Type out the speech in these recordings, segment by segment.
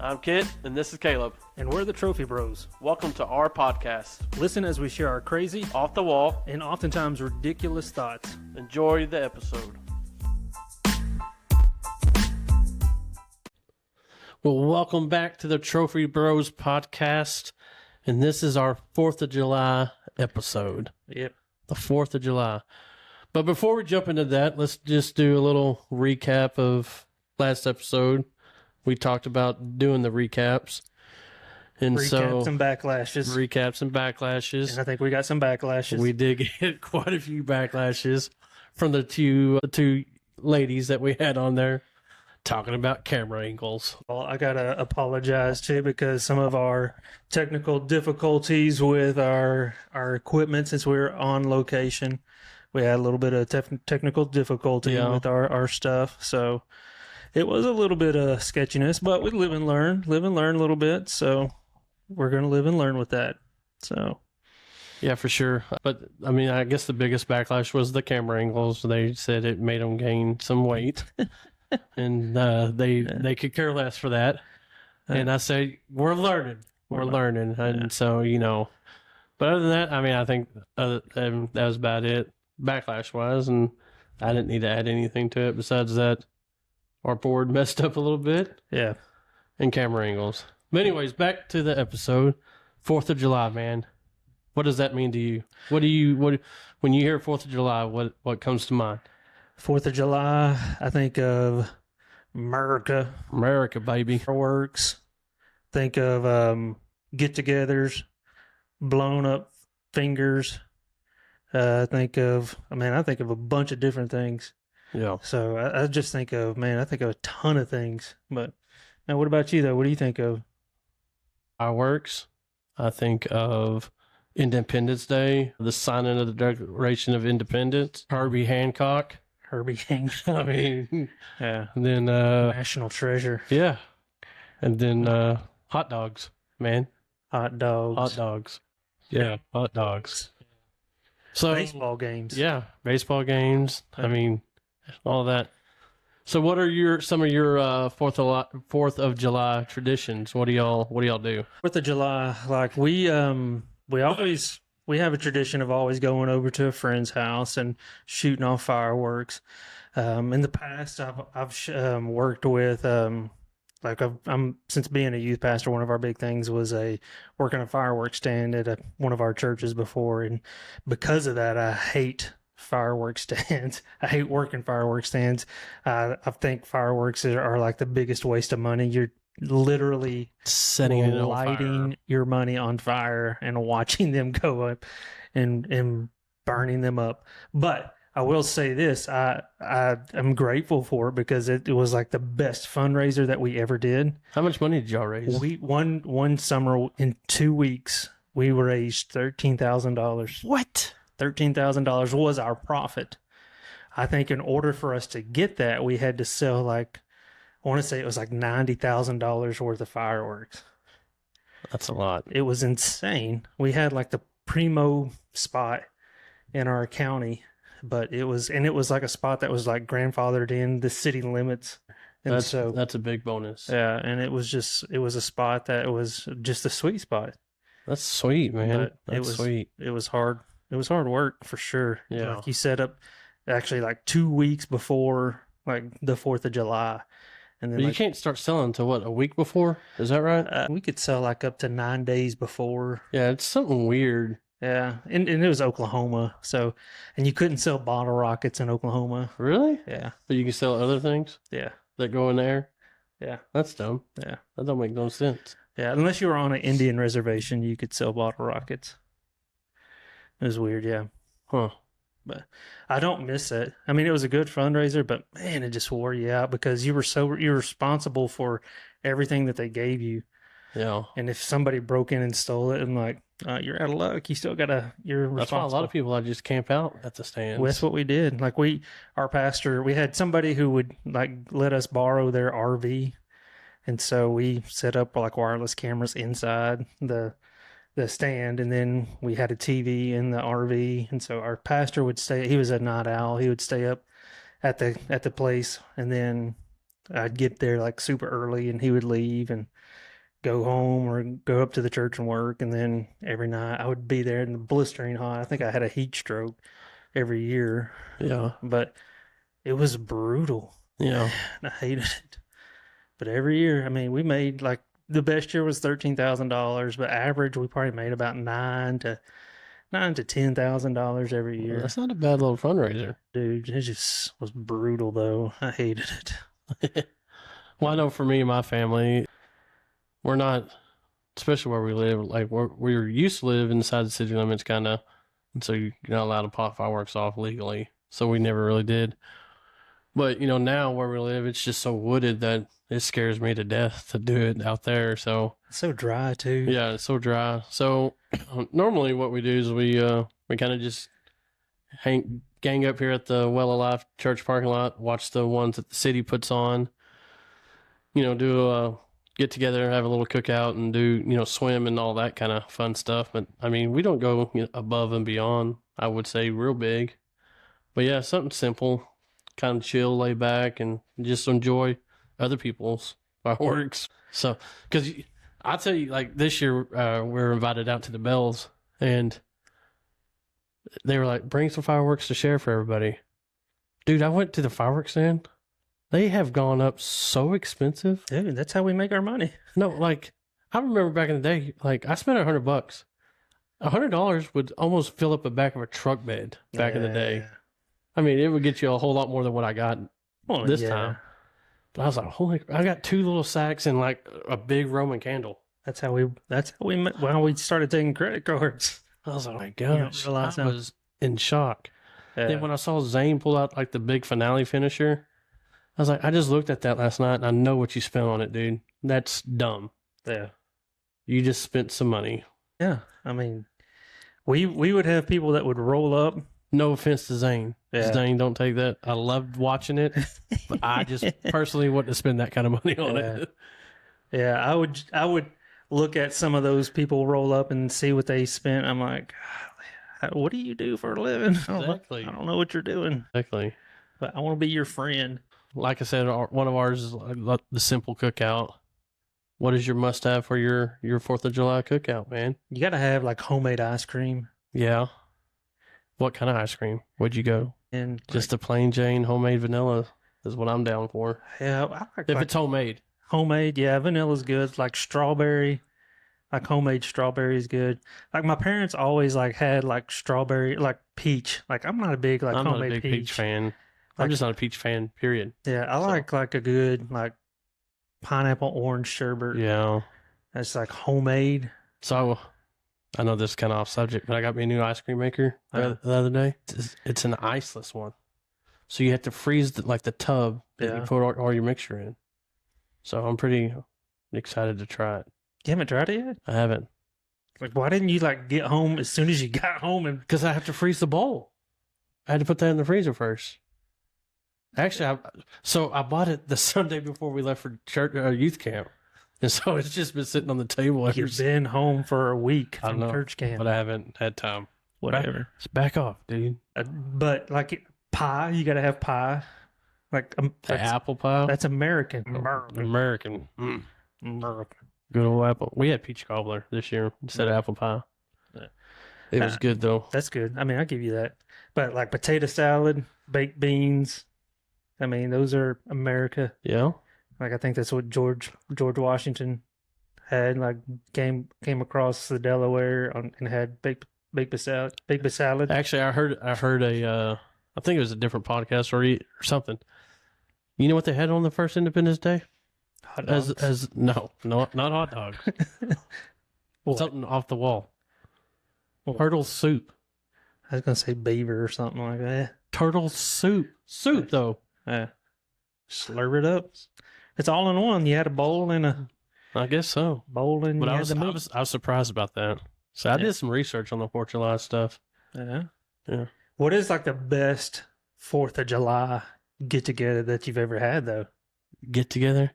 I'm Kit, and this is Caleb. And we're the Trophy Bros. Welcome to our podcast. Listen as we share our crazy, Off the wall, and oftentimes ridiculous thoughts. enjoy the episode. Well, welcome back to the Trophy Bros podcast, and this is our 4th of July episode. Yep. The 4th of July. But before we jump into that, let's just do a little recap of last episode. We talked about doing the recaps. And Recaps and backlashes. Recaps and backlashes. And I think we got some backlashes. We did get quite a few backlashes from the two ladies that we had on there talking about camera angles. Well, I got to apologize too because some of our technical difficulties with our equipment, since we were on location, we had a little bit of technical difficulty with our stuff. So it was a little bit of sketchiness, but we live and learn a little bit. So we're going to live and learn with that. So yeah, for sure. But I mean, I guess the biggest backlash was the camera angles. They said it made them gain some weight, and they could care less for that. And I say we're learning, and so But other than that, I mean, I think that was about it, backlash wise, and I didn't need to add anything to it besides that. Our board messed up a little bit. Yeah. And camera angles. But anyways, back to the episode. 4th of July, man. What does that mean to you? What when you hear 4th of July, what comes to mind? 4th of July, I think of Merica. Merica, baby. Fireworks. Think of get-togethers, blown up fingers. I think of a bunch of different things. Yeah. So I just think of a ton of things. But now, what about you though? What do you think of? Fireworks. I think of Independence Day, the signing of the Declaration of Independence, Herbie Hancock. I mean, yeah. And then National treasure. Yeah. And then hot dogs, man. Hot dogs. Hot dogs. Yeah, hot dogs. So baseball games. Yeah, baseball games. I mean, all that. So, what are some of your 4th of July traditions? What do y'all do? 4th of July, like we have a tradition of always going over to a friend's house and shooting off fireworks. In the past, I've worked with since being a youth pastor, one of our big things was working a fireworks stand at one of our churches before, and because of that, I hate fireworks stands. I hate working fireworks stands. I think fireworks are like the biggest waste of money. You're literally lighting your money on fire and watching them go up and burning them up. But I will say this, I'm grateful for it because it was like the best fundraiser that we ever did. How much money did y'all raise? We one summer in 2 weeks, we raised $13,000. What? $13,000 was our profit. I think in order for us to get that, we had to sell I want to say it was like $90,000 worth of fireworks. That's a lot. It was insane. We had like the primo spot in our county, but it was like a spot that was like grandfathered in the city limits. And that's a big bonus. Yeah, and it was a spot that was just a sweet spot. That's sweet, man. That's sweet. It was hard. It was hard work for sure. Yeah. Like you set up actually like 2 weeks before like the 4th of July. And then you can't start selling until a week before? Is that right? We could sell like up to 9 days before. Yeah, it's something weird. Yeah. And it was Oklahoma. And you couldn't sell bottle rockets in Oklahoma. Really? Yeah. But you can sell other things? Yeah. That go in there? Yeah. That's dumb. Yeah. That don't make no sense. Yeah. Unless you were on an Indian reservation, you could sell bottle rockets. It was weird, yeah. Huh. But I don't miss it. I mean, it was a good fundraiser, but man, it just wore you out because you were you're responsible for everything that they gave you. Yeah. And if somebody broke in and stole it, and you're out of luck, you're responsible. That's why a lot of people just camp out at the stands. Well, that's what we did. Like our pastor, we had somebody who would let us borrow their RV. And so we set up like wireless cameras inside the stand, and then we had a TV in the RV, and so our pastor would stay. He was a night owl. He would stay up at the place, and then I'd get there like super early, and he would leave and go home or go up to the church and work. And then every night I would be there in the blistering hot. I think I had a heat stroke every year, Yeah. but it was brutal. Yeah. And I hated it. But every year, I mean, we made like the best year was $13,000, but average we probably made about nine to $10,000 every year. That's not a bad little fundraiser. Dude, it just was brutal though. I hated it. Well, I know for me and my family, we're not, especially where we live, like we're used to live inside the city limits, kind of, and so you're not allowed to pop fireworks off legally. So we never really did. But now where we live, it's just so wooded that it scares me to death to do it out there. So It's so dry too. yeah, it's so dry. So normally what we do is we kind of just gang up here at the Well Alive Church parking lot, watch the ones that the city puts on. Do a get together, have a little cookout, and do swim and all that kind of fun stuff. But I mean, we don't go above and beyond. I would say real big, but yeah, something simple, kind of chill, lay back, and just enjoy other people's fireworks. So, because I tell you, like this year, we were invited out to the Bells, and they were like, "Bring some fireworks to share for everybody." Dude, I went to the fireworks stand. They have gone up so expensive. Dude, that's how we make our money. No, like I remember back in the day, like I spent $100. $100 would almost fill up the back of a truck bed back in the day. Yeah. I mean, it would get you a whole lot more than what I got Well, this yeah. time. But I was like, holy! I got 2 little sacks and like a big Roman candle. That's how we started taking credit cards. I was like, oh my don't gosh, realize I how- was in shock. Yeah. Then when I saw Zane pull out like the big finale finisher, I was like, I just looked at that last night and I know what you spent on it, dude. That's dumb. Yeah. You just spent some money. Yeah. I mean, we would have people that would roll up. No offense to Zane. Yeah. Zane, don't take that. I loved watching it, but I just personally wouldn't have spent that kind of money on it. Yeah, I would look at some of those people roll up and see what they spent. I'm like, what do you do for a living? Exactly. I don't know what you're doing, Exactly. but I want to be your friend. Like I said, one of ours is like the simple cookout. What is your must-have for your 4th of July cookout, man? You got to have like homemade ice cream Yeah. What kind of ice cream would you go? and Just a plain Jane homemade vanilla is what I'm down for. yeah, I like, If it's homemade. homemade. Yeah, vanilla's good. Like strawberry, like homemade strawberry is good. Like my parents always like had like strawberry, like peach. Like I'm not a big like I'm not a homemade big peach fan. I'm Like- just not a peach fan, period. Yeah, I like a good like pineapple orange sherbet. Yeah. That's like homemade. So I know this is kind of off subject, but I got me a new ice cream maker the other day. It's an iceless one. So you have to freeze the tub that you Yeah. put all your mixture in. So I'm pretty excited to try it. You haven't tried it yet? I haven't. Like, why didn't you like get home as soon as you got home and Because I have to freeze the bowl. I had to put that in the freezer first. Actually, I bought it the Sunday before we left for church youth camp, and so it's just been sitting on the table ever you've since. been home for a week I from know, church camp? But I haven't had time. Whatever. Back off, dude. But like pie, you got to have pie. Like The that's, apple pie. that's American. American. American. Good old apple. We had peach cobbler this year instead of apple pie. Yeah. It was good though. That's good. I mean, I'll give you that. But like potato salad, baked beans. I mean, those are America. Yeah. Like I think that's what George Washington had. Like came across the Delaware and had baked salad. Actually, I heard I think it was a different podcast or something. You know what they had on the first Independence Day? Hot dogs. No, not hot dogs. What? Something off the wall. What? Turtle soup. I was gonna say beaver or something like that. Turtle soup. Soup though. Yeah. Slurp it up. It's all in one. You had a bowl and a I guess so. bowl and But you I had was, the I meat. was I was surprised about that. So I Yeah. did some research on the 4th of July stuff. Yeah. Yeah. What is like the best 4th of July get together that you've ever had though? Get together.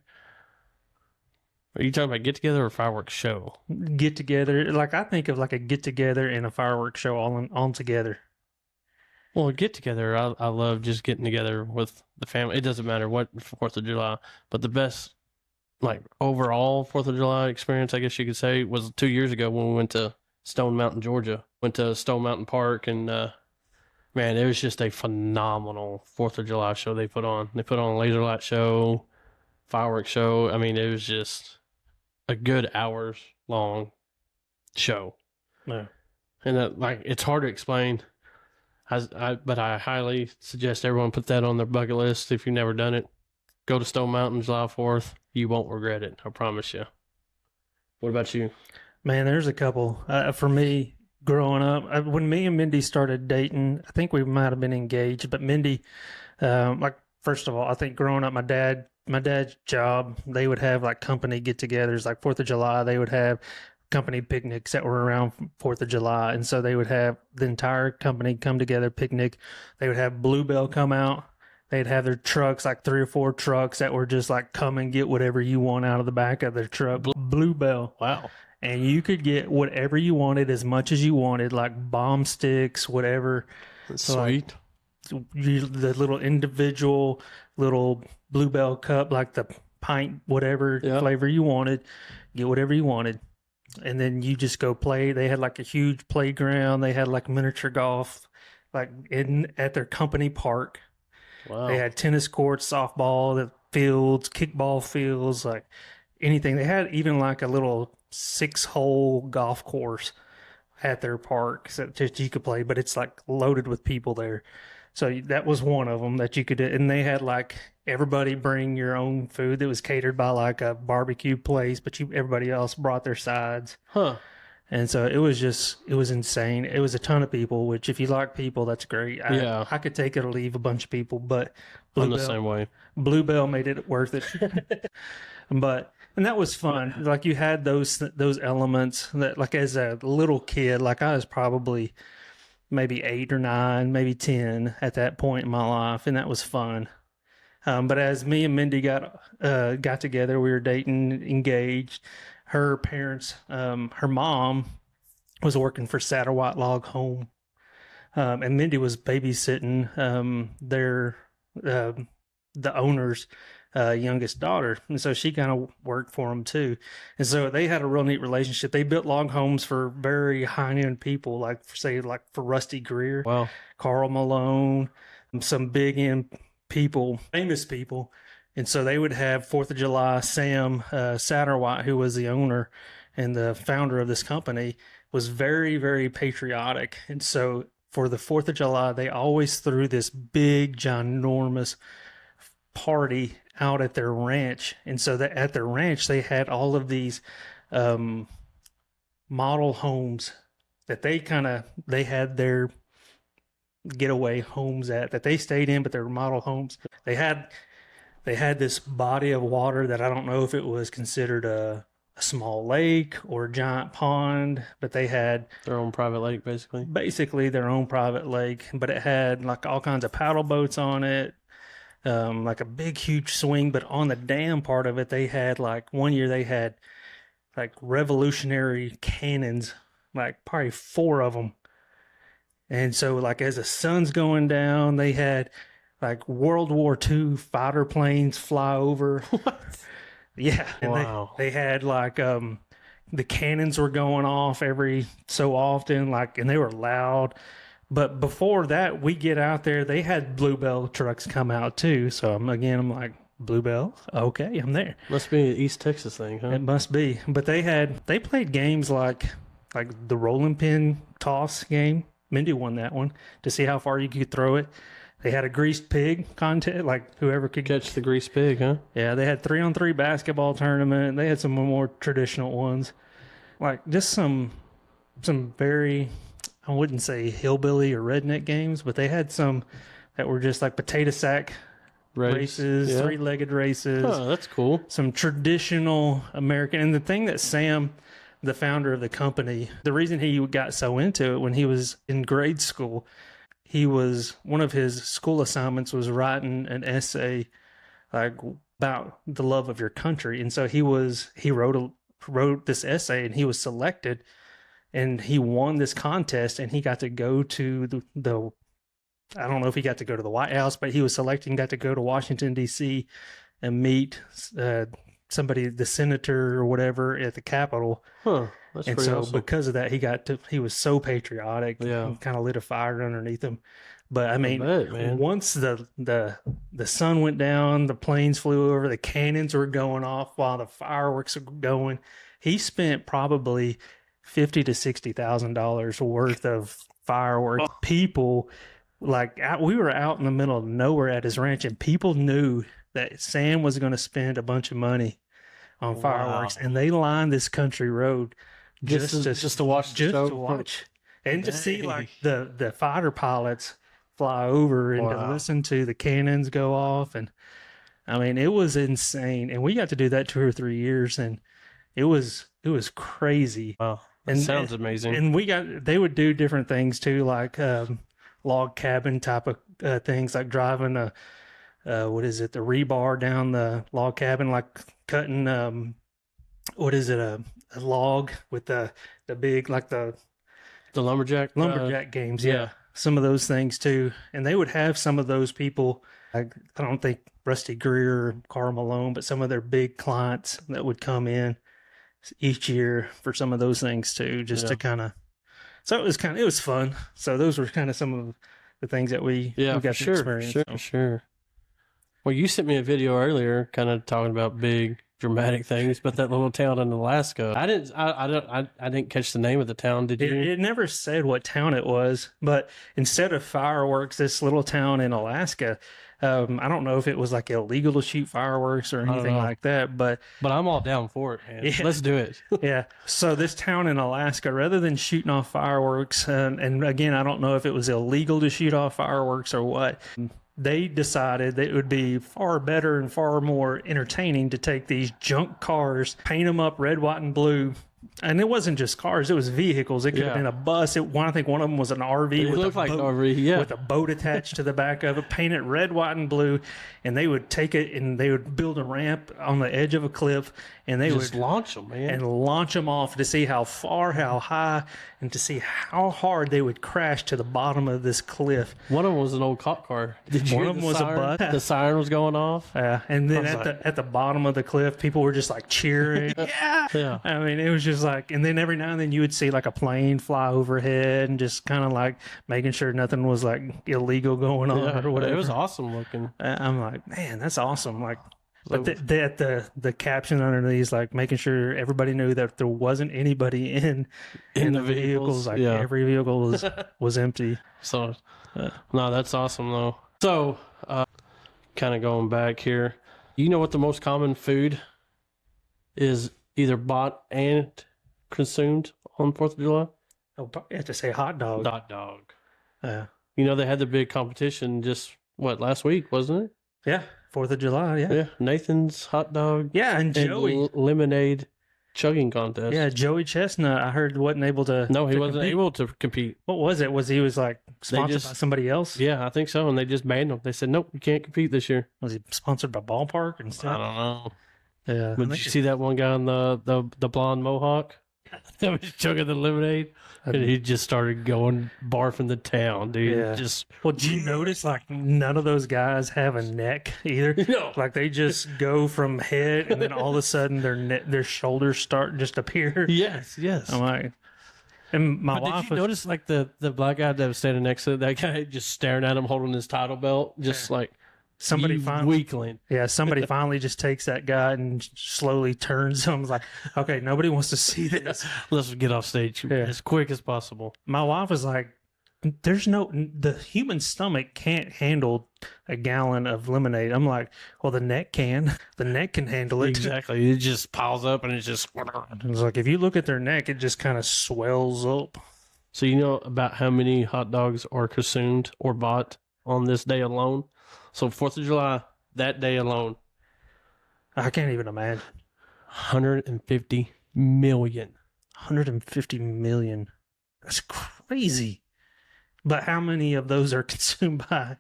Are you talking about get together or fireworks show? Get together. Like I think of like a get together and a fireworks show all together. Well, get together. I love just getting together with the family. It doesn't matter what 4th of July, but the best like overall 4th of July experience, I guess you could say, was 2 years ago when we went to Stone Mountain, Georgia. Went to Stone Mountain Park, and man, it was just a phenomenal 4th of July show they put on. They put on a laser light show, fireworks show. I mean, it was just a good hours long show. Yeah. And like it's hard to explain. But I highly suggest everyone put that on their bucket list if you've never done it. Go to Stone Mountain July 4th. You won't regret it. I promise you. What about you? Man, there's a couple. For me, growing up, when me and Mindy started dating, I think we might have been engaged, but Mindy, like, first of all, I think growing up, my dad's job, they would have like company get-togethers, like 4th of July. They would have company picnics that were around 4th of July, and so they would have the entire company come together picnic. They would have Bluebell come out. They'd have their trucks, like 3 or 4 trucks that were just like come and get whatever you want out of the back of their truck. Bluebell. Wow. And you could get whatever you wanted, as much as you wanted, like bomb sticks, whatever. That's So, like, sweet. the little individual little Bluebell cup, like the pint, whatever Yeah. flavor you wanted, get whatever you wanted. And then you just go play. They had like a huge playground. They had like miniature golf, like at their company park. Wow. They had tennis courts, softball the fields, kickball fields, like anything. They had even like a little 6-hole golf course at their park that just you could play, but it's like loaded with people there. So that was one of them that you could do. And they had like everybody bring your own food that was catered by like a barbecue place, but everybody else brought their sides. Huh. And so it was insane. It was a ton of people, which if you like people, that's great. Yeah. I could take it or leave a bunch of people, but I'm the same way. Bluebell made it worth it. And that was fun. Like you had those elements that, like as a little kid, like I was probably maybe 8 or 9, maybe 10 at that point in my life, and that was fun. But as me and Mindy got together, we were dating, engaged. Her parents, her mom was working for Satterwhite Log Home, and Mindy was babysitting the owner's youngest daughter, and so she kind of worked for them too. And so they had a real neat relationship. They built log homes for very high end people, like for Rusty Greer, Wow. Carl Malone, some big end people, famous people. And so they would have 4th of July. Sam Satterwhite, who was the owner and the founder of this company, was very, very patriotic. And so for the 4th of July, they always threw this big, ginormous party out at their ranch. And so that at their ranch, they had all of these model homes that they had their getaway homes that they stayed in, but they were model homes. They had this body of water that I don't know if it was considered a small lake or a giant pond, but they had Their own private lake, basically. basically their own private lake, but it had like all kinds of paddle boats on it, like a big, huge swing. But on the dam part of it, they had like one year they had like revolutionary cannons, like probably 4 of them. And so like as the sun's going down, they had like World War II fighter planes fly over. What? Yeah. And Wow. they had like the cannons were going off every so often, like, and they were loud. But before that, we get out there, they had Bluebell trucks come out too. So I'm like, Bluebell? Okay, I'm there. Must be an East Texas thing, huh? It must be. But they played games like the rolling pin toss game. Mindy won that one to see how far you could throw it. They had a greased pig contest, like whoever could Catch the grease pig, huh? Yeah, they had 3-on-3 basketball tournament. They had some more traditional ones, like just some very, I wouldn't say hillbilly or redneck games, but they had some that were just like potato sack races, Yeah. 3-legged races. Oh, that's cool. Some traditional American. And the thing that Sam, the founder of the company, the reason he got so into it when he was in grade school, one of his school assignments was writing an essay like about the love of your country. And so he wrote this essay, and he was selected, and he won this contest, and he got to go to the I don't know if he got to go to the White House, but he was selected and got to go to Washington, D.C. and meet somebody, the senator or whatever at the Capitol. Huh. That's And pretty so awesome. because of that, he was so patriotic. Yeah. Kind of lit a fire underneath him. But I mean, bet, man. once the sun went down, the planes flew over, the cannons were going off while the fireworks were going. He spent probably $50,000 to $60,000 worth of fireworks. Oh. People, like, we were out in the middle of nowhere at his ranch, and people knew that Sam was going to spend a bunch of money on fireworks, and they lined this country road just to watch the show. to watch and to see like the fighter pilots fly over and to listen to the cannons go off. And I mean, it was insane, and we got to do that 2 or 3 years, and it was crazy. Wow, that sounds amazing. And they would do different things too, like log cabin type of things, like driving the rebar down the log cabin, like cutting a log with the big, like the lumberjack games. Yeah. Some of those things too. And they would have some of those people, like, I don't think Rusty Greer or Carl Malone, but some of their big clients that would come in each year for some of those things too, just to kind of, so it was fun. So those were kind of some of the things that we got to experience. Sure. Well, you sent me a video earlier, kind of talking about big dramatic things, but that little town in Alaska, I didn't catch the name of the town. Did you? It never said what town it was, but instead of fireworks, this little town in Alaska, I don't know if it was like illegal to shoot fireworks or anything like that, but I'm all down for it, man. Yeah. Let's do it. Yeah. So this town in Alaska, rather than shooting off fireworks, and again, I don't know if it was illegal to shoot off fireworks or what, they decided that it would be far better and far more entertaining to take these junk cars, paint them up red, white, and blue. And it wasn't just cars; it was vehicles. It could have been a bus. I think one of them was an RV. It looked like an RV, with a boat attached to the back of it, painted red, white, and blue. And they would take it and they would build a ramp on the edge of a cliff, and they would launch them, man, and launch them off to see how far, how high, and to see how hard they would crash to the bottom of this cliff. One of them was an old cop car. One of them was a bus. The siren was going off. Yeah, and then at the bottom of the cliff, people were just like cheering. Yeah. I mean, it was just like, and then every now and then you would see like a plane fly overhead and just kind of like making sure nothing was like illegal going on or whatever. It was awesome looking. I'm like, man, that's awesome. Like, but the caption underneath is like making sure everybody knew that there wasn't anybody in the vehicles. Like every vehicle was empty. So, no, that's awesome though. So, kind of going back here, you know what the most common food is, either bought and consumed on 4th of July? Oh, you have to say hot dog. Hot dog. You know, they had the big competition just, last week, wasn't it? Yeah, 4th of July, Yeah, Nathan's hot dog. Yeah, and Joey. Lemonade chugging contest. Yeah, Joey Chestnut, I heard, wasn't able to No, he wasn't compete. able to compete. What was it? He was like sponsored by somebody else? Yeah, I think so, and they just banned him. They said, nope, you can't compete this year. Was he sponsored by Ballpark and stuff? I don't know. Yeah. But did you see that one guy on the blonde mohawk that was chugging the lemonade? And he just started barfing the town, dude. Yeah. Well, did you notice like none of those guys have a neck either? No. Like they just go from head and then all of a sudden their shoulders start just appear. Yes. I'm like, and my wife did you notice like the black guy that was standing next to that guy just staring at him holding his title belt, just like somebody weakling. Yeah, somebody finally just takes that guy and slowly turns him. Like, okay, nobody wants to see this. Let's get off stage as quick as possible. My wife was like, the human stomach can't handle a gallon of lemonade. I'm like, well, the neck can. The neck can handle it. Exactly. It just piles up and it's just... It's like, if you look at their neck, it just kind of swells up. So you know about how many hot dogs are consumed or bought on this day alone? So 4th of July, that day alone, I can't even imagine. 150 million. 150 million. That's crazy. But how many of those are consumed by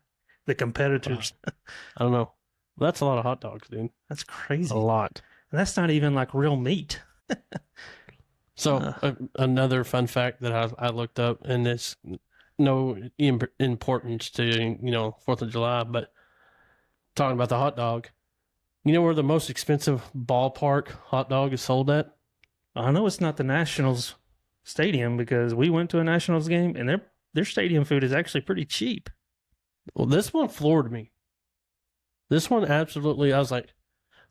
the competitors? I don't know. That's a lot of hot dogs, dude. That's crazy. A lot. And that's not even like real meat. So another fun fact that I looked up, and it's no importance to, 4th of July, but talking about the hot dog, you know where the most expensive ballpark hot dog is sold at? I know it's not the Nationals stadium because we went to a Nationals game and their stadium food is actually pretty cheap. Well, this one floored me. This one absolutely, I was like,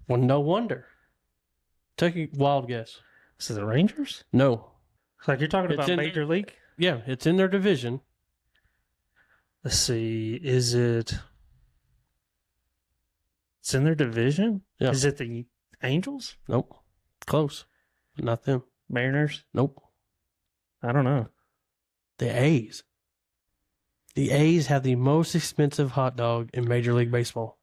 well, no wonder. Take a wild guess. This is the Rangers? No. It's like you're talking about Major League? Yeah, it's in their division. Let's see. Is it? It's in their division? Yeah. Is it the Angels? Nope. Close. But not them. Mariners? Nope. I don't know. The A's. The A's have the most expensive hot dog in Major League Baseball.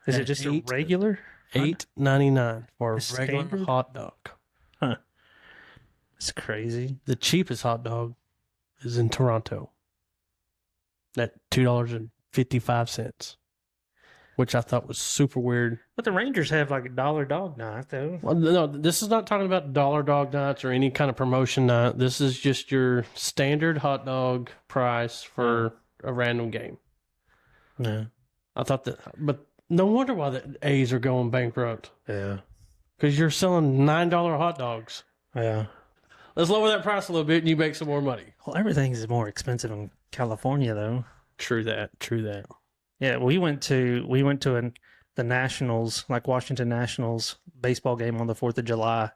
Is it just a regular? $8.99 for a regular standard? hot dog. Huh. It's crazy. The cheapest hot dog is in Toronto at $2.55, which I thought was super weird. But the Rangers have like a dollar dog night, though. Well, no, this is not talking about dollar dog nights or any kind of promotion night. This is just your standard hot dog price for a random game. No. I thought that, but no wonder why the A's are going bankrupt. Yeah. Because you're selling $9 hot dogs. Yeah. Let's lower that price a little bit and you make some more money. Well, everything's more expensive in California, though. True that. Yeah, we went to the Nationals, like Washington Nationals baseball game on the 4th of July,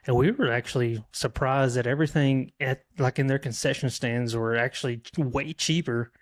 and we were actually surprised that everything in their concession stands were actually way cheaper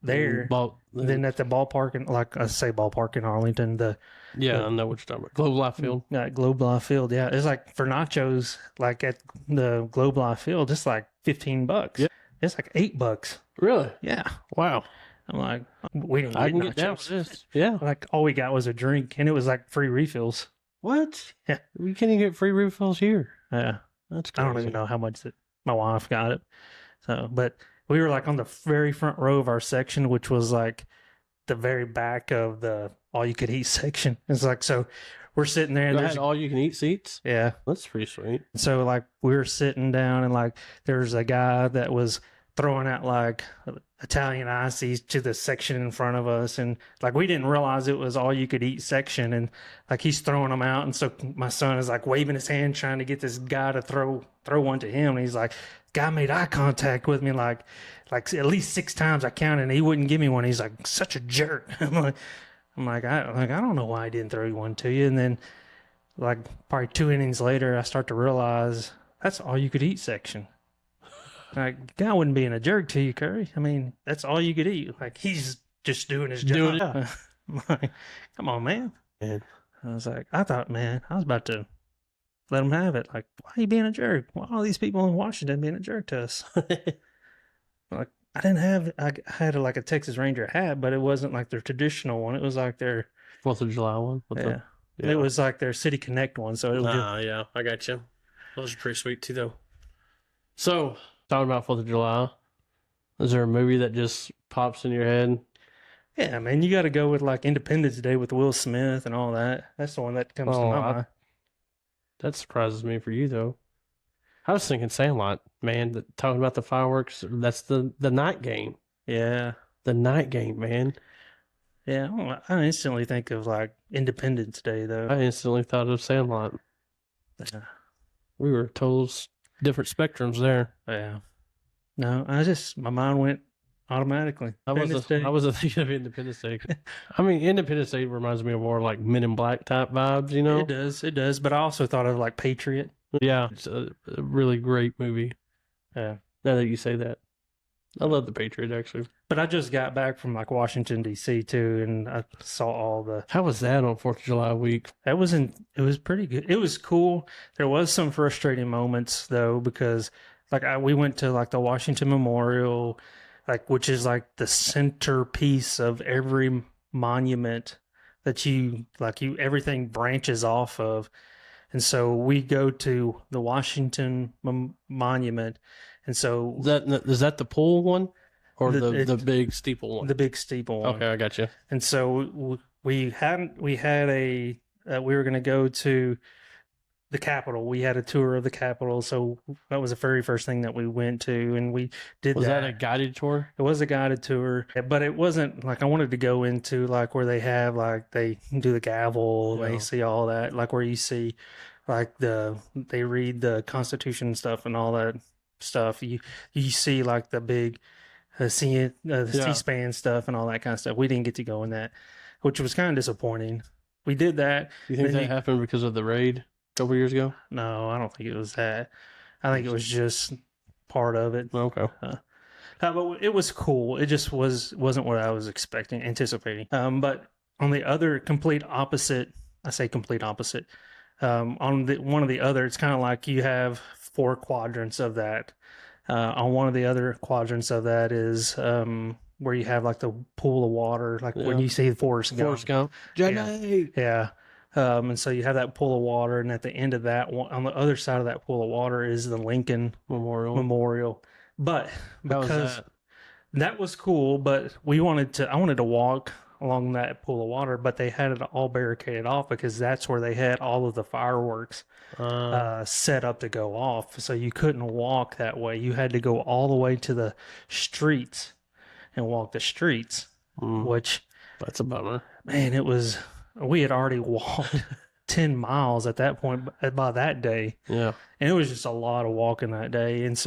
there than at the ballpark ballpark in Arlington. I know what you're talking about. Globe Life Field. Globe Life Field. Yeah, it's like for nachos, like at the Globe Life Field, it's like $15. Yeah. It's like $8. Really? Yeah. Wow. I'm like, we didn't. I can nachos. get down with this. Yeah. Like all we got was a drink, and it was like free refills. What? Yeah. We can't even get free refills here. Yeah. That's I crazy. don't even know how much my wife got it. So, but we were like on the very front row of our section, which was like the very back of the all you could eat section. It's like, so we're sitting there and They had all you can eat seats? yeah. That's pretty sweet. So like we were sitting down and like there's a guy that was throwing out like Italian ices to the section in front of us, and like we didn't realize it was all you could eat section, and like he's throwing them out, and so my son is like waving his hand trying to get this guy to throw one to him, and he's like, guy made eye contact with me like at least 6 times I counted, and he wouldn't give me one. He's like such a jerk. I'm like I don't know why I didn't throw one to you. And then like probably 2 innings later I start to realize that's all you could eat section. Like, guy wouldn't be in a jerk to you, Curry. I mean, that's all you could eat. Like, he's just doing his job. I'm like, come on, man. Man. I was like, I thought, man, I was about to let him have it. Like, why are you being a jerk? Why are all these people in Washington being a jerk to us? Like, I had like a Texas Ranger hat, but it wasn't like their traditional one. It was like their 4th of July one? Yeah. It was like their City Connect one. So it was yeah, I got you. Those are pretty sweet too, though. So, talking about 4th of July, is there a movie that just pops in your head? Yeah, man, you got to go with like Independence Day with Will Smith and all that. That's the one that comes to my mind. That surprises me for you, though. I was thinking Sandlot, man. Talking about the fireworks, that's the night game. Yeah. The night game, man. Yeah, I instantly think of like Independence Day, though. I instantly thought of Sandlot. Yeah. We were total different spectrums there. Yeah. No, my mind went automatically. I wasn't thinking of Independence Day. I mean, Independence Day reminds me of more like Men in Black type vibes, you know? It does. But I also thought of like Patriot. Yeah, it's a really great movie. Yeah. Now that you say that. I love The Patriot, actually. But I just got back from like Washington, D.C. too, and I saw all the... How was that on 4th of July week? It was pretty good. It was cool. There was some frustrating moments, though, because like we went to like the Washington Memorial, like which is like the centerpiece of every monument that everything branches off of. And so we go to the Washington Monument. And so is that the pool one or the big steeple one? The big steeple one. Okay, I got you. And so we were going to go to the Capitol. We had a tour of the Capitol, so that was the very first thing that we went to, and we did Was that. that a guided tour? It was a guided tour, but it wasn't like I wanted to go into like where they have like they do the gavel, Yeah. they see all that, like where you see like they read the Constitution and stuff and all that stuff. You see like the big the Yeah. C-SPAN stuff and all that kind of stuff. We didn't get to go in that, which was kind of disappointing. We did that. You think Then that you- happened because of the raid a couple years ago? No, I don't think it was that. I think it was just part of it. Okay. But it was cool. It just wasn't what I was anticipating. But on the other complete opposite, I say complete opposite. On the one of the other, it's kind of like you have 4 quadrants of that. On one of the other quadrants of that is where you have like the pool of water, like when Yeah. you see Forrest Gump. Forrest Gump. Yeah. Jenny. Yeah. And so you have that pool of water, and at the end of that, on the other side of that pool of water is the Lincoln Memorial. But How was because that? that was cool, but I wanted to walk along that pool of water, but they had it all barricaded off because that's where they had all of the fireworks set up to go off. So you couldn't walk that way. You had to go all the way to the streets and walk the streets, which That's a bummer. man, we had already walked 10 miles at that point by that day. Yeah. And it was just a lot of walking that day. And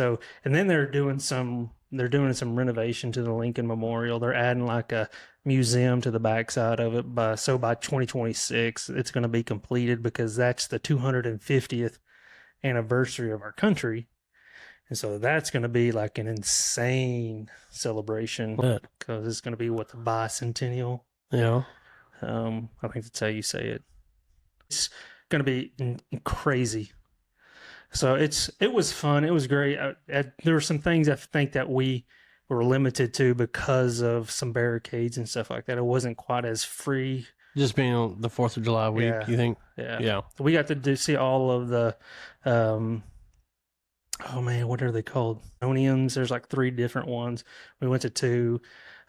then they're doing some renovation to the Lincoln Memorial. They're adding like a museum to the backside of it. By 2026, it's going to be completed because that's the 250th anniversary of our country. And so that's going to be like an insane celebration because it's going to be the bicentennial. Yeah. I think that's how you say it. It's going to be crazy. So it was fun. It was great. There were some things I think that we were limited to because of some barricades and stuff like that. It wasn't quite as free. Just being on the 4th of July week, Yeah. you think? Yeah. Yeah. We got to see all of the, oh man, what are they called? Onions. There's like 3 different ones. We went to 2.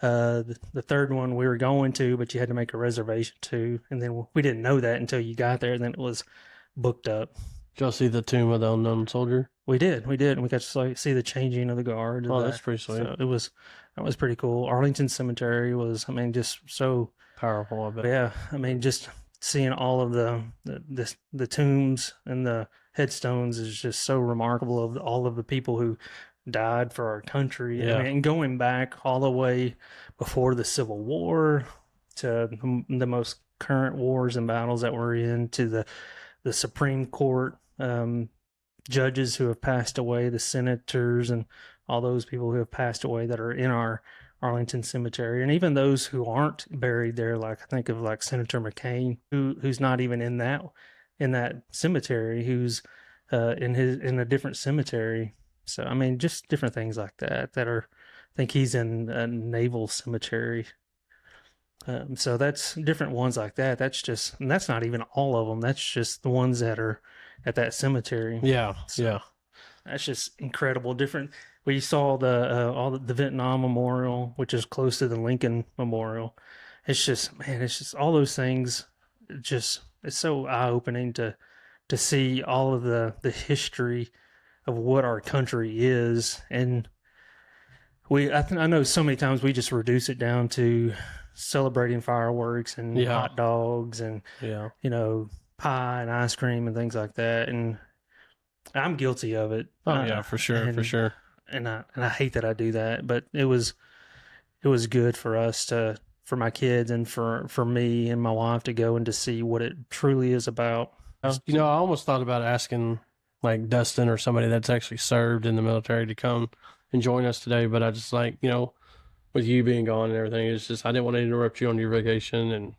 The third one we were going to, but you had to make a reservation to, and then we didn't know that until you got there. And then it was booked up. Did y'all see the Tomb of the Unknown Soldier? We did, and we got to see the changing of the guard. Oh, that's pretty sweet. So that was pretty cool. Arlington Cemetery was, I mean, just so Powerful, I bet. yeah. I mean, just seeing all of the tombs and the headstones is just so remarkable of all of the people who died for our country. Yeah. I mean, going back all the way before the Civil War to the most current wars and battles that we're in, to the Supreme Court judges who have passed away, the senators, and all those people who have passed away that are in our Arlington Cemetery, and even those who aren't buried there. Like I think of like Senator McCain, who's not even in that cemetery, who's in a different cemetery. So I mean, just different things like that are. I think he's in a naval cemetery. So that's different ones like that. And that's not even all of them. That's just the ones that are at that cemetery. Yeah. So Yeah. that's just incredible. Different. We saw the Vietnam Memorial, which is close to the Lincoln Memorial. It's just all those things. It's so eye opening to see all of the history of what our country is. And I know so many times we just reduce it down to celebrating fireworks and hot dogs and pie and ice cream and things like that. And I'm guilty of it. Oh yeah, for sure, for sure. And I hate that I do that, but it was good for us for my kids and for me and my wife to go and to see what it truly is about. I almost thought about asking like Dustin or somebody that's actually served in the military to come and join us today, but I just with you being gone and everything, it's just I didn't want to interrupt you on your vacation and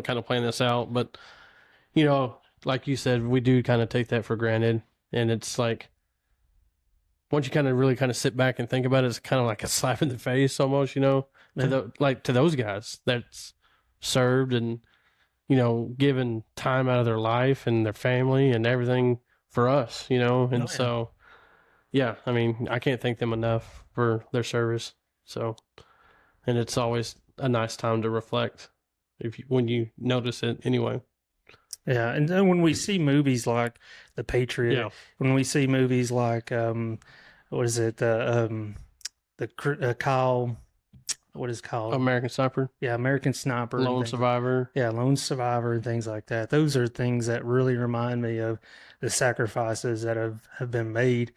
kind of plan this out. But like you said, we do kind of take that for granted, and it's like once you kind of really kind of sit back and think about it, it's kind of like a slap in the face almost, to those guys that's served and given time out of their life and their family and everything for us, and so yeah, I mean, I can't thank them enough for their service. So, and it's always a nice time to reflect when you notice it anyway. Yeah, and then when we see movies like The Patriot, Yeah. when we see movies like what is it, Kyle, what is it called? American Sniper, Yeah, American Sniper and Lone things. Survivor. Yeah, Lone Survivor and things like that. Those are things that really remind me of the sacrifices that have been made.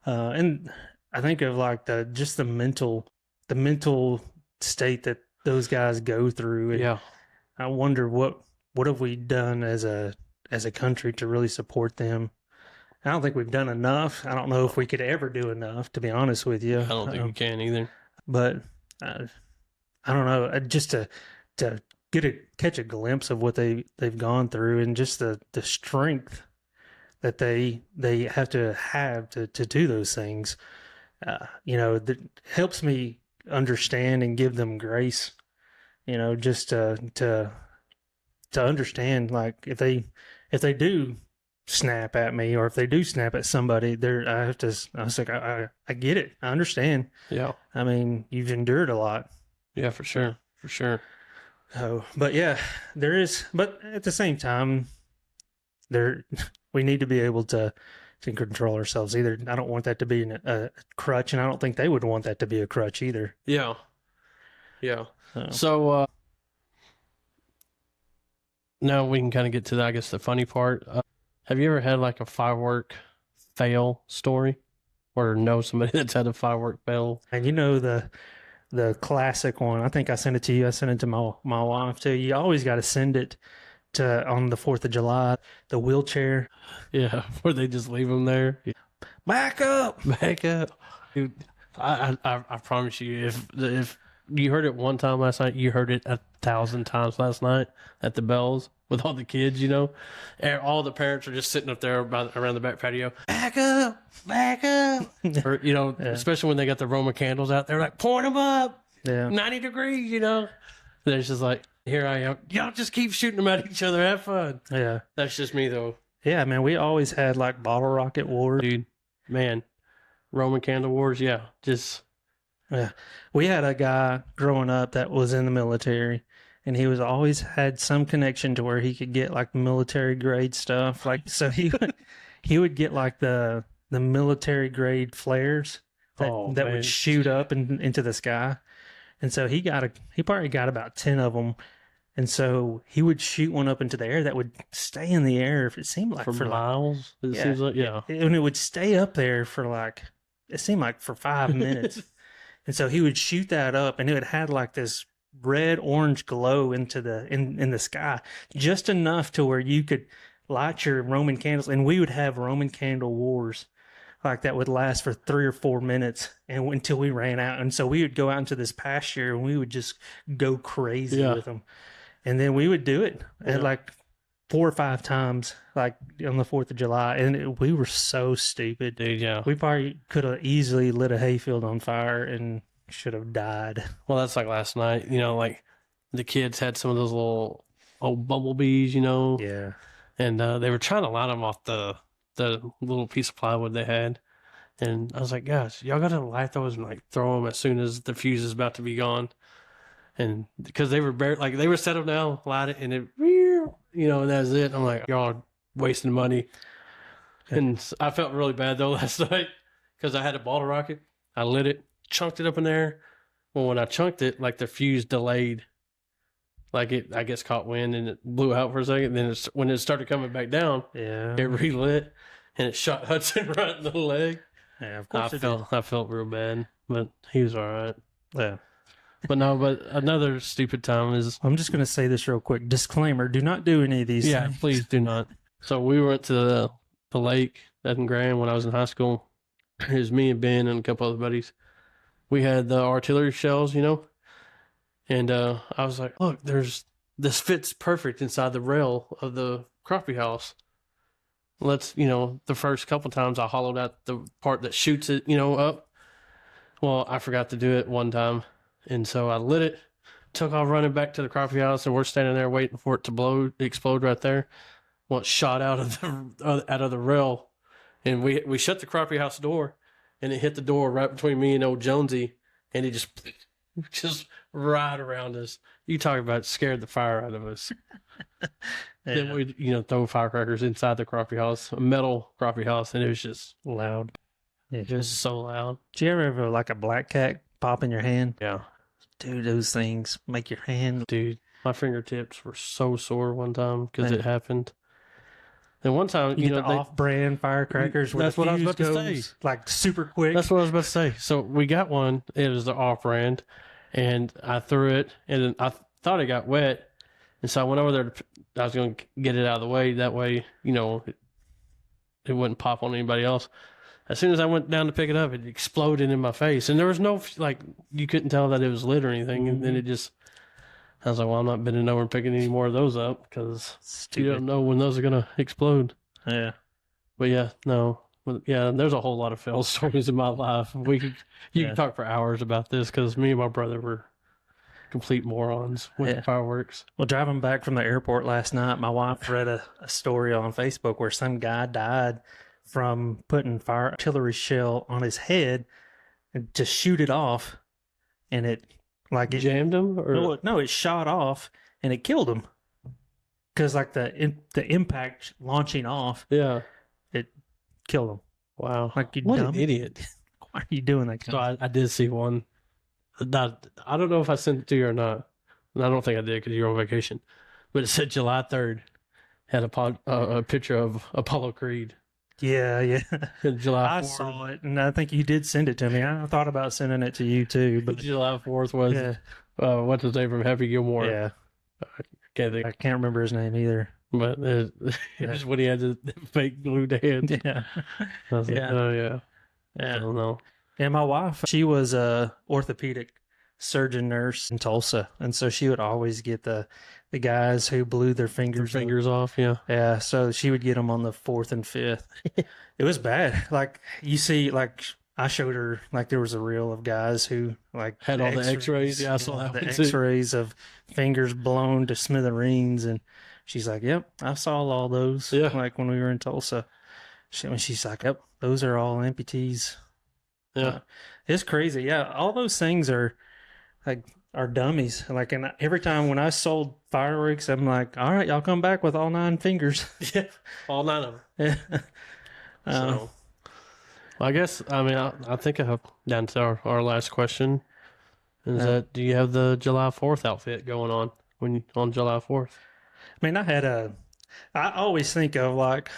And I think of like the mental state that those guys go through. And Yeah. I wonder what have we done as a country to really support them. I don't think we've done enough. I don't know if we could ever do enough, to be honest with you. I don't think we can either. But uh, I don't know. Just to catch a glimpse of what they've gone through, and just the strength that they have to do those things. That helps me understand and give them grace. Just to understand, like if they do snap at me, or if they do snap at somebody, I was like, I get it. I understand. Yeah. I mean, you've endured a lot. Yeah, for sure. For sure. Oh, but yeah, but at the same time, there, we need to be able to control ourselves. Either I don't want that to be a crutch, and I don't think they would want that to be a crutch either. Yeah. Yeah. So, So now we can kind of get to I guess the funny part. Have you ever had like a firework fail story, or know somebody that's had a firework fail? and the classic one. I think I sent it to you. I sent it to my wife too. You always got to send it to on the 4th of July. The wheelchair. Yeah, where they just leave them there. Back up. Back up, dude. I promise you, if you heard it one time last night, you heard it 1,000 times last night at the Bells with all the kids. And all the parents are just sitting up there around the back patio. Back up, back up. Or Yeah. especially when they got the Roman candles out there, like point them up, Yeah. 90 degrees. They're just like, here I am. Y'all just keep shooting them at each other. Have fun. Yeah. That's just me though, Yeah, man, we always had like bottle rocket wars. dude. Man, Roman candle wars. Yeah, just. Yeah. We had a guy growing up that was in the military, and he was always had some connection to where he could get like military grade stuff. Like, so he would get like the military grade flares that Man. would shoot up into the sky. And so he probably got about 10 of them. And so he would shoot one up into the air that would stay in the air, if it seemed like For miles, it Yeah. seems like. Yeah. and it would stay up there for like, it seemed like for 5 minutes. And so he would shoot that up, and it would had like this red orange glow into in the sky, just enough to where you could light your Roman candles. And we would have Roman candle wars like that would last for 3 or 4 minutes, and until we ran out. And so we would go out into this pasture, and we would just go crazy Yeah. with them. And then we would do it Yeah. like 4 or 5 times, like on the 4th of July. And we were so stupid. Dude, yeah. We probably could have easily lit a hayfield on fire and should have died. Well, that's like last night. Like the kids had some of those little old bumblebees, Yeah. and they were trying to line them off the little piece of plywood they had. And I was like, guys, y'all got to light those and like throw them as soon as the fuse is about to be gone. And because they were like they were set up down, light it, and it, and that's it. I'm like, y'all are wasting money. And I felt really bad though last night because I had a bottle rocket. I lit it, chunked it up in there. Well, when I chunked it, like the fuse delayed. Like it, I guess, caught wind and it blew out for a second. Then when it started coming back down, Yeah. it relit and it shot Hudson right in the leg. Yeah, of course I felt real bad, but he was all right. Yeah. But another stupid time is, I'm just going to say this real quick. Disclaimer, do not do any of these yeah, things. please do not. So we went to the lake in Graham when I was in high school. It was me and Ben and a couple other buddies. We had the artillery shells, and I was like, look, this fits perfect inside the rail of the crappie house. Let's, the first couple times I hollowed out the part that shoots it, up. Well, I forgot to do it one time. And so I lit it, took off running back to the crappie house, and we're standing there waiting for it to explode right there. Well, it shot out of the rail, and we shut the crappie house door, and it hit the door right between me and old Jonesy, and it just right around us. You talk about scared the fire out of us. Then Yeah. we, throw firecrackers inside the crappie house, a metal crappie house, and it was just loud. Yeah. Just so loud. Did you ever have like a black cat pop in your hand? Yeah. Dude, those things make your hand. Dude, my fingertips were so sore one time because Man. it happened. And one time, You get the off-brand firecrackers where That's the what I was fuse about to goes say. like super quick. That's what I was about to say. So we got one. It was the off brand, and I threw it, and I thought it got wet, and so I went over there. I was going to get it out of the way. That way, it wouldn't pop on anybody else. As soon as I went down to pick it up, it exploded in my face, and there was no you couldn't tell that it was lit or anything. And then it just, I was like, well, I'm not bending over and picking any more of those up because you don't know when those are gonna explode. Yeah. But yeah, no. Yeah, there's a whole lot of fail stories in my life. You can talk for hours about this because me and my brother were complete morons with fireworks. Well, driving back from the airport last night, my wife read a story on Facebook where some guy died from putting fire artillery shell on his head and to shoot it off, and it Jammed him, or no, it shot off and it killed him because like the impact launching off, it killed him. Wow, Like, you what dumb an idiot! Why are you doing that? So I did see one. I don't know if I sent it to you or not. And I don't think I did because you're on vacation. But it said July 3rd. Had a picture of Apollo Creed. Yeah. July 4th. I saw it, and I think you did send it to me. I thought about sending it to you too, but July 4th was what's his name from Happy Gilmore? Yeah, I can't remember his name either. But it was when he had the fake glued hand. Yeah, I was like, oh yeah. I don't know. And my wife, she was a orthopedic surgeon nurse in Tulsa, and so she would always get the guys who blew their fingers off. Yeah, yeah. So she would get them on the 4th and 5th. It was bad. Like, you see, like, I showed her, like, there was a reel of guys who like had all the X-rays. Yeah, I saw that. The X-rays of fingers blown to smithereens, and she's like, "Yep, I saw all those." Yeah, like when we were in Tulsa. She's like, "Yep, those are all amputees." Yeah, it's crazy. Yeah, all those things are dummies. Like, and every time when I sold fireworks, I'm like, "All right, y'all come back with all 9 fingers." Yeah, all 9 of them. Yeah. So, well, I guess I think I have down to our last question. Is that, do you have the July 4th outfit going on on July 4th? I mean, I always think of, like,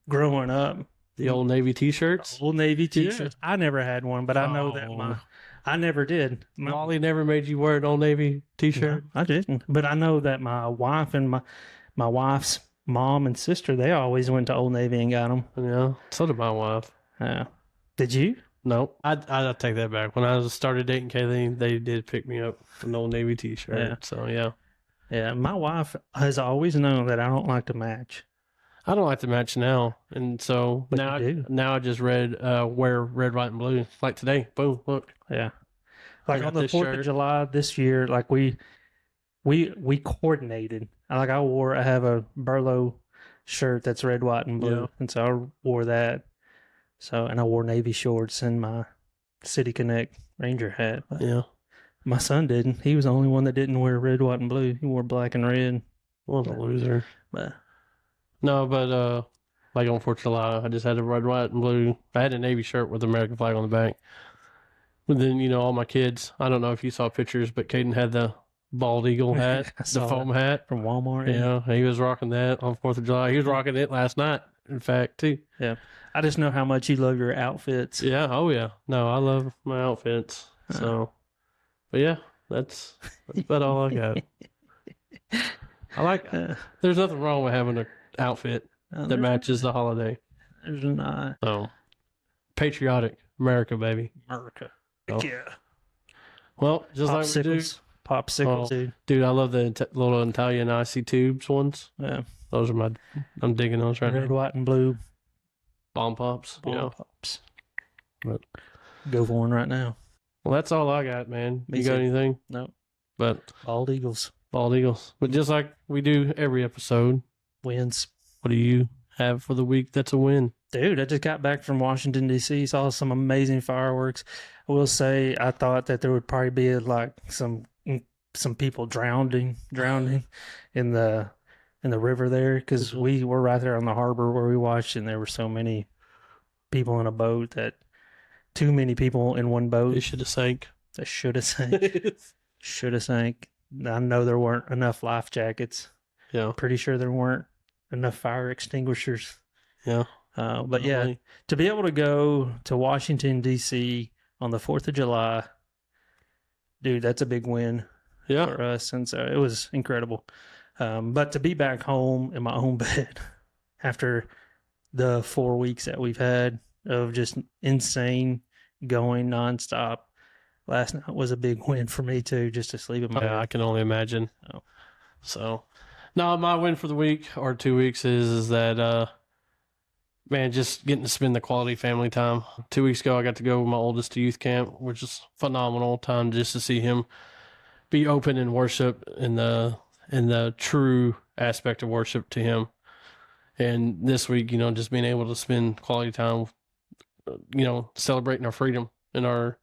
growing up, the Old Navy t-shirts. Old Navy t-shirts. Yeah. I never had one, but I know that I never did. Molly never made you wear an Old Navy t-shirt? No, I didn't. But I know that my wife and my wife's mom and sister, they always went to Old Navy and got them. Yeah, so did my wife. Yeah. Did you? No, I take that back. When I started dating Kayleen, they did pick me up an Old Navy t-shirt. Yeah. So, yeah. Yeah, my wife has always known that I don't like to match. I don't like to match now, and so but now I just wear red, white, and blue. Like today, boom, look. Yeah, like on the 4th of July this year, like we coordinated. I have a Burlow shirt that's red, white, and blue, and so I wore that. So, and I wore Navy shorts and my City Connect Ranger hat. Yeah, my son didn't. He was the only one that didn't wear red, white, and blue. He wore black and red. What a loser! But. No, but like on 4th of July, I just had a red, white, and blue. I had a Navy shirt with the American flag on the back. But then, all my kids, I don't know if you saw pictures, but Caden had the bald eagle hat, the foam hat. From Walmart. Yeah, he was rocking that on 4th of July. He was rocking it last night, in fact, too. Yeah. I just know how much you love your outfits. Yeah, oh yeah. No, I love my outfits. So, but yeah, that's about all I got. There's nothing wrong with having a outfit that matches the holiday. There's not. So, patriotic America, baby. America. So. Yeah. Well, just like we do. Popsicles, dude, I love the little Italian icy tubes ones. Yeah. Those are I'm digging those right now. Red, white, and blue. Bomb pops. Pops. But, go for one right now. Well, that's all I got, man. You got anything? No. But Bald Eagles. But just like we do every episode. Wins. What do you have for the week that's a win? Dude, I just got back from Washington, D.C., saw some amazing fireworks. I will say I thought that there would probably be some some people drowning in the river there, because we were right there on the harbor where we watched, and there were so many people in a boat that too many people in one boat. It should have sank. That should have sank. Should have sank. I know there weren't enough life jackets. Yeah. Pretty sure there weren't enough fire extinguishers. Yeah. But yeah, to be able to go to Washington, D.C. on the 4th of July, dude, that's a big win for us. And so it was incredible. But to be back home in my own bed after the 4 weeks that we've had of just insane going nonstop, last night was a big win for me too, just to sleep in my bed. I can only imagine. So, no, my win for the week or 2 weeks is that, man, just getting to spend the quality family time. 2 weeks ago, I got to go with my oldest to youth camp, which is phenomenal time just to see him be open in worship in the true aspect of worship to him. And this week, just being able to spend quality time, celebrating our freedom and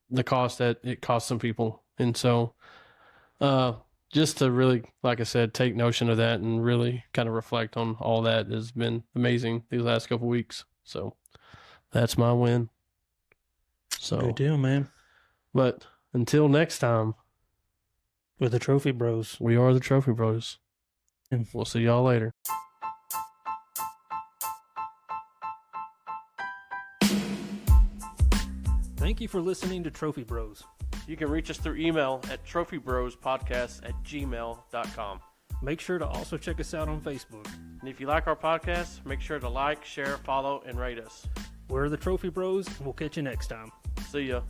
the cost that it costs some people. And so, just to really, like I said, take notion of that and really kind of reflect on all that has been amazing these last couple of weeks. So that's my win. So good deal, man. But until next time, with the Trophy Bros, we are the Trophy Bros. And we'll see y'all later. Thank you for listening to Trophy Bros. You can reach us through email at trophybrospodcast@gmail.com. Make sure to also check us out on Facebook. And if you like our podcast, make sure to like, share, follow, and rate us. We're the Trophy Bros, and we'll catch you next time. See ya.